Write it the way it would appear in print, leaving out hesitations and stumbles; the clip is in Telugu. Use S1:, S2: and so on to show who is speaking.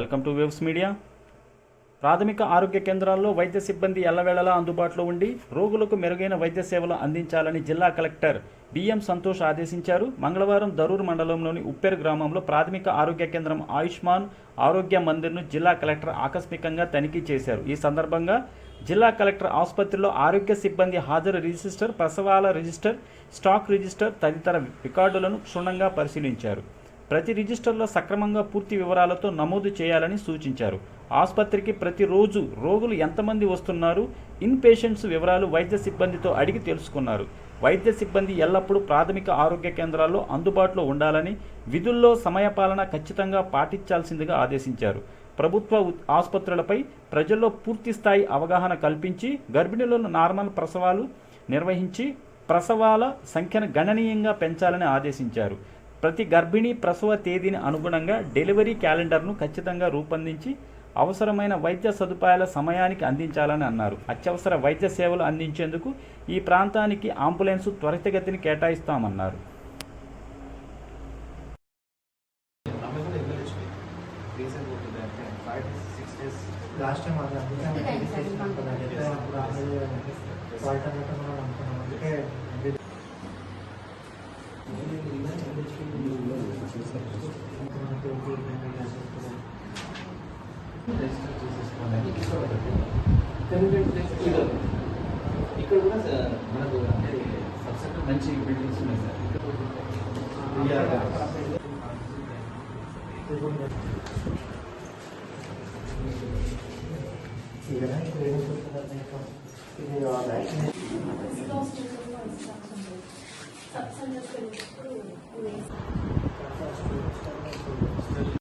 S1: Welcome to waves media. ప్రాథమిక ఆరోగ్య కేంద్రాల్లో వైద్య సిబ్బంది ఎల్లవేళలా అందుబాటులో ఉండి రోగులకు మెరుగైన వైద్య సేవలు అందించాలని జిల్లా కలెక్టర్ బిఎం సంతోష్ ఆదేశించారు. మంగళవారం దరూర్ మండలంలోని ఉప్పెర్ గ్రామంలో ప్రాథమిక ఆరోగ్య కేంద్రం ఆయుష్మాన్ ఆరోగ్య మందిర్ను జిల్లా కలెక్టర్ ఆకస్మికంగా తనిఖీ చేశారు. ఈ సందర్భంగా జిల్లా కలెక్టర్ ఆసుపత్రిలో ఆరోగ్య సిబ్బంది హాజరు రిజిస్టర్, ప్రసవాల రిజిస్టర్, స్టాక్ రిజిస్టర్ తదితర రికార్డులను క్షుణ్ణంగా పరిశీలించారు. ప్రతి రిజిస్టర్లో సక్రమంగా పూర్తి వివరాలతో నమోదు చేయాలని సూచించారు. ఆసుపత్రికి ప్రతిరోజు రోగులు ఎంతమంది వస్తున్నారు, ఇన్ పేషెంట్స్ వివరాలు వైద్య సిబ్బందితో అడిగి తెలుసుకున్నారు. వైద్య సిబ్బంది ఎల్లప్పుడూ ప్రాథమిక ఆరోగ్య కేంద్రాల్లో అందుబాటులో ఉండాలని, విధుల్లో సమయపాలన ఖచ్చితంగా పాటించాల్సిందిగా ఆదేశించారు. ప్రభుత్వ ఆసుపత్రులపై ప్రజల్లో పూర్తి స్థాయి అవగాహన కల్పించి గర్భిణులను నార్మల్ ప్రసవాలు నిర్వహించి ప్రసవాల సంఖ్యను గణనీయంగా పెంచాలని ఆదేశించారు. ప్రతి గర్భిణీ ప్రసవ తేదీని అనుగుణంగా డెలివరీ క్యాలెండర్ను ఖచ్చితంగా రూపొందించి అవసరమైన వైద్య సదుపాయాల సమయానికి అందించాలని అన్నారు. అత్యవసర వైద్య సేవలు అందించేందుకు ఈ ప్రాంతానికి అంబులెన్సు త్వరితగతిని కేటాయిస్తామన్నారు.
S2: ఇక్కడ కూడా మనకు అంటే సబ్సెక్ట్ మంచి బిల్డింగ్స్ ఉన్నాయి సార్.